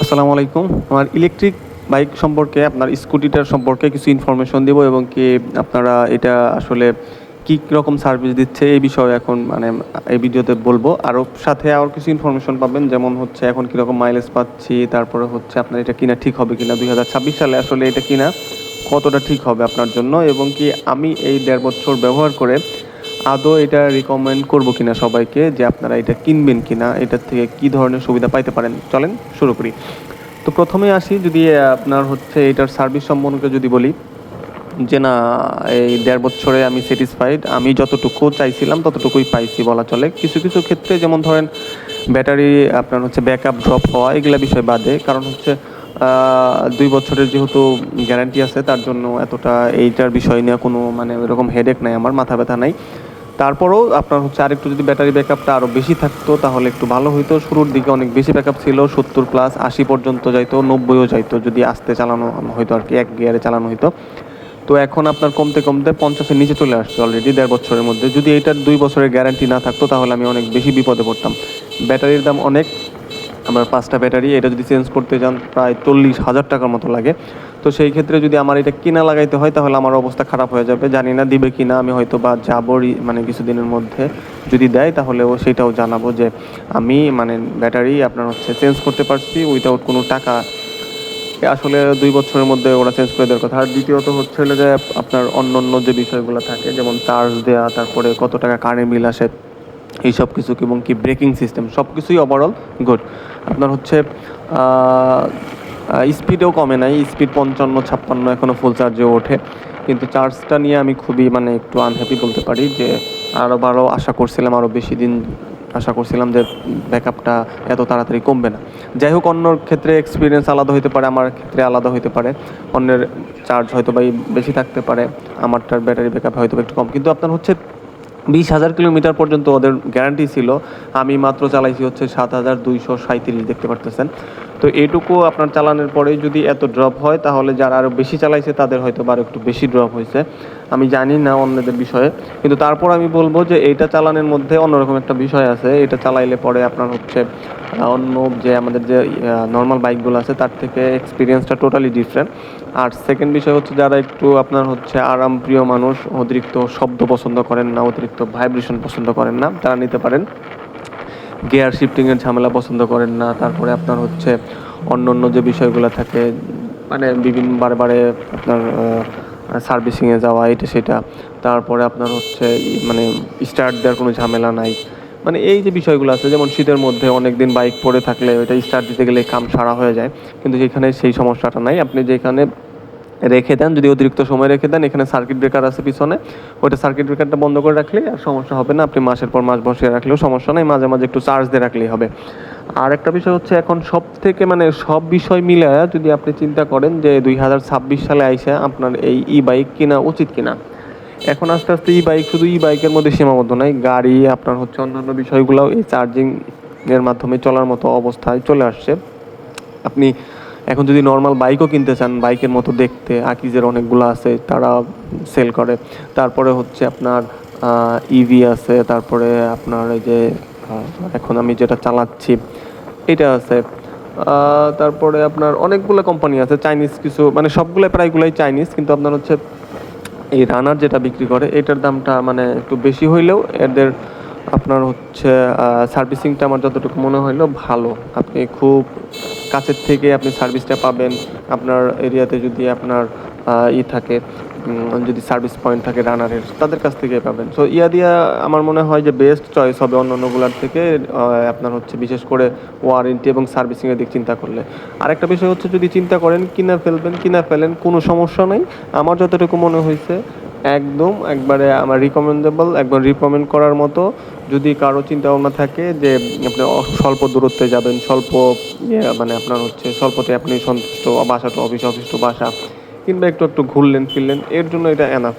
আসসালামু আলাইকুম। আমার ইলেকট্রিক বাইক সম্পর্কে আপনার স্কুটিটার সম্পর্কে কিছু ইনফরমেশন দিব এবং কি আপনারা এটা আসলে কী রকম সার্ভিস দিচ্ছে এই বিষয়ে এখন মানে এই ভিডিওতে বলবো। আরও সাথে আরও কিছু ইনফরমেশন পাবেন, যেমন হচ্ছে এখন কীরকম মাইলেজ পাচ্ছি, তারপরে হচ্ছে আপনার এটা কিনা ঠিক হবে কিনা 2026 সালে আসলে এটা কিনা কতটা ঠিক হবে আপনার জন্য, এবং কি আমি এই 1.5 বছর ব্যবহার করে আদৌ এটা রিকমেন্ড করবো কিনা সবাইকে যে আপনারা এটা কিনবেন কিনা, এটার থেকে কী ধরনের সুবিধা পাইতে পারেন। চলেন শুরু করি। তো প্রথমে আসি, যদি আপনার হচ্ছে এটার সার্ভিস সম্পর্কে যদি বলি যে না, এই 1.5 বছরে আমি স্যাটিসফাইড। আমি যতটুকু চাইছিলাম ততটুকুই পাইছি বলা চলে। কিছু কিছু ক্ষেত্রে যেমন ধরেন ব্যাটারি আপনার হচ্ছে ব্যাকআপ ড্রপ হওয়া এগুলা বিষয় বাদে, কারণ হচ্ছে 2 বছরের যেহেতু গ্যারান্টি আছে তার জন্য এতটা এইটার বিষয় নিয়ে কোনো মানে এরকম হেডেক নাই, আমার মাথা ব্যথা নাই। তারপরেও আপনার হচ্ছে আরেকটু যদি ব্যাটারি ব্যাকআপটা আরও বেশি থাকতো তাহলে একটু ভালো হইতো। শুরুর দিকে অনেক বেশি ব্যাকআপ ছিল, 70+, 80 পর্যন্ত যাইতো, 90ও যাইতো যদি আস্তে চালানো হয়তো আর কি, এক গিয়ারে চালানো হইতো। তো এখন আপনার কমতে কমতে 50-এর নিচে চলে আসছে অলরেডি 1.5 বছরের মধ্যে। যদি এটার 2 বছরের গ্যারান্টি না থাকতো তাহলে আমি অনেক বেশি বিপদে পড়তাম। ব্যাটারির দাম অনেক, আমার 5টা ব্যাটারি, এটা যদি চেঞ্জ করতে যান প্রায় 40,000 টাকার মতো লাগে। তো সেই ক্ষেত্রে যদি আমার এটা কিনা লাগাইতে হয় তাহলে আমার অবস্থা খারাপ হয়ে যাবে। জানি না দিবে কিনা, আমি হয়তো বা যাবই মানে কিছুদিনের মধ্যে, যদি দেয় তাহলেও সেটাও জানাবো যে আমি মানে ব্যাটারি আপনার হচ্ছে চেঞ্জ করতে পারছি উইথাউট কোনো টাকা। আসলে 2 বছরের মধ্যে ওরা চেঞ্জ করে দেওয়ার কথা। আর দ্বিতীয়ত হচ্ছে হলো যে আপনার অন্য যে বিষয়গুলো থাকে, যেমন চার্জ দেওয়া, তারপরে কত টাকা কারেন্ট বিল আসে, এই সব কিছু এবং কি ব্রেকিং সিস্টেম সব কিছুই ওভারঅল গুড। আপনার হচ্ছে স্পিডেও কমে নাই, স্পিড 55-56 এখনও ফুল চার্জেও ওঠে। কিন্তু চার্জটা নিয়ে আমি খুবই মানে একটু আনহ্যাপি বলতে পারি, যে আরও ভালো আশা করছিলাম, আরও বেশি দিন আশা করছিলাম যে ব্যাকআপটা এত তাড়াতাড়ি কমবে না। যাই হোক, অন্যর ক্ষেত্রে এক্সপিরিয়েন্স আলাদা হতে পারে, আমার ক্ষেত্রে আলাদা হতে পারে। অন্যের চার্জ হয়তো বা বেশি থাকতে পারে, আমারটার ব্যাটারি ব্যাকআপ হয়তো একটু কম। কিন্তু আপনার হচ্ছে 20,000 কিলোমিটার পর্যন্ত ওদের গ্যারান্টি ছিল, আমি মাত্র চালাইছি হচ্ছে 7,237 দেখতে পারতেছেন। তো এইটুকু আপনার চালানোর পরেই যদি এত ড্রপ হয় তাহলে যারা আরও বেশি চালাইছে তাদের হয়তো বা আরও একটু বেশি ড্রপ হয়েছে। আমি জানি না অন্যদের বিষয়ে, কিন্তু তারপর আমি বলবো যে এইটা চালানোর মধ্যে অন্যরকম একটা বিষয় আছে। এটা চালাইলে পরে আপনার হচ্ছে অন্য যে আমাদের যে নর্মাল বাইকগুলো আছে তার থেকে এক্সপিরিয়েন্সটা টোটালি ডিফারেন্ট। আর সেকেন্ড বিষয় হচ্ছে যারা একটু আপনার হচ্ছে আরামপ্রিয় মানুষ, অতিরিক্ত শব্দ পছন্দ করেন না, অতিরিক্ত ভাইব্রেশন পছন্দ করেন না, তারা নিতে পারেন। গিয়ার শিফটিংয়ের ঝামেলা পছন্দ করেন না, তারপরে আপনার হচ্ছে অন্য যে বিষয়গুলো থাকে মানে বিভিন্ন বারে আপনার সার্ভিসিংয়ে যাওয়া এটা সেটা, তারপরে আপনার হচ্ছে মানে স্টার্ট দেওয়ার কোনো ঝামেলা নাই, মানে এই যে বিষয়গুলো আছে। যেমন শীতের মধ্যে অনেক দিন বাইক পরে থাকলে ওইটা স্টার্ট দিতে গেলে কাম সারা হয়ে যায়, কিন্তু যেখানে সেই সমস্যাটা নাই। আপনি যেখানে রেখে দেন, যদি অতিরিক্ত সময় রেখে দেন, এখানে সার্কিট ব্রেকার আছে পিছনে, ওইটা সার্কিট ব্রেকারটা বন্ধ করে রাখলে আর সমস্যা হবে না। আপনি মাসের পর মাস বসিয়ে রাখলেও সমস্যা নেই, মাঝে মাঝে একটু চার্জ দিয়ে রাখলেই হবে। আর একটা বিষয় হচ্ছে এখন সব থেকে মানে সব বিষয় মিলে যদি আপনি চিন্তা করেন যে 2026 সালে আইসা আপনার এই বাইক কিনা উচিত কিনা, এখন আস্তে আস্তে বাইক শুধু বাইকের মধ্যে সীমাবদ্ধ নয়, গাড়ি আপনার হচ্ছে অন্যান্য বিষয়গুলোও এই চার্জিং এর মাধ্যমে চলার মতো অবস্থায় চলে আসছে। আপনি এখন যদি নর্মাল বাইকও কিনতে চান, বাইকের মতো দেখতে আকিজের অনেকগুলো আছে, তারা সেল করে। তারপরে হচ্ছে আপনার ইভি আছে, তারপরে আপনার এই যে এখন আমি যেটা চালাচ্ছি এটা আছে, তারপরে আপনার অনেকগুলো কোম্পানি আছে, চাইনিজ কিছু, মানে সবগুলো প্রায়গুলোই চাইনিজ। কিন্তু আপনার হচ্ছে এই রানার যেটা বিক্রি করে এটার দামটা মানে একটু বেশি হইলেও এদের আপনার হচ্ছে সার্ভিসিংটা আমার যতটুকু মনে হইলো ভালো। আপনি খুব কাছের থেকে আপনি সার্ভিসটা পাবেন। আপনার এরিয়াতে যদি আপনার থাকে, যদি সার্ভিস পয়েন্ট থাকে রানারের, তাদের কাছ থেকে পাবেন। সো দিয়া আমার মনে হয় যে বেস্ট চয়েস হবে অন্যান্যগুলোর থেকে। আপনার হচ্ছে বিশেষ করে ওয়ারেন্টি এবং সার্ভিসিংয়ের দিক চিন্তা করলে। আরেকটা বিষয় হচ্ছে, যদি চিন্তা করেন কিনা ফেলেন, কোনো সমস্যা নেই। আমার যতটুকু মনে হয়েছে একদম একবারে আমার একবার রিকমেন্ড করার মতো। যদি কারো চিন্তা ভাবনা থাকে যে আপনি স্বল্প দূরত্বে যাবেন, স্বল্প মানে আপনার হচ্ছে স্বল্পতে আপনি সন্তুষ্ট, বাসা টু অফিস, অফিস টু বাসা, কিংবা একটু ঘুরলেন ফিরলেন, এর জন্য এটা এনাফ।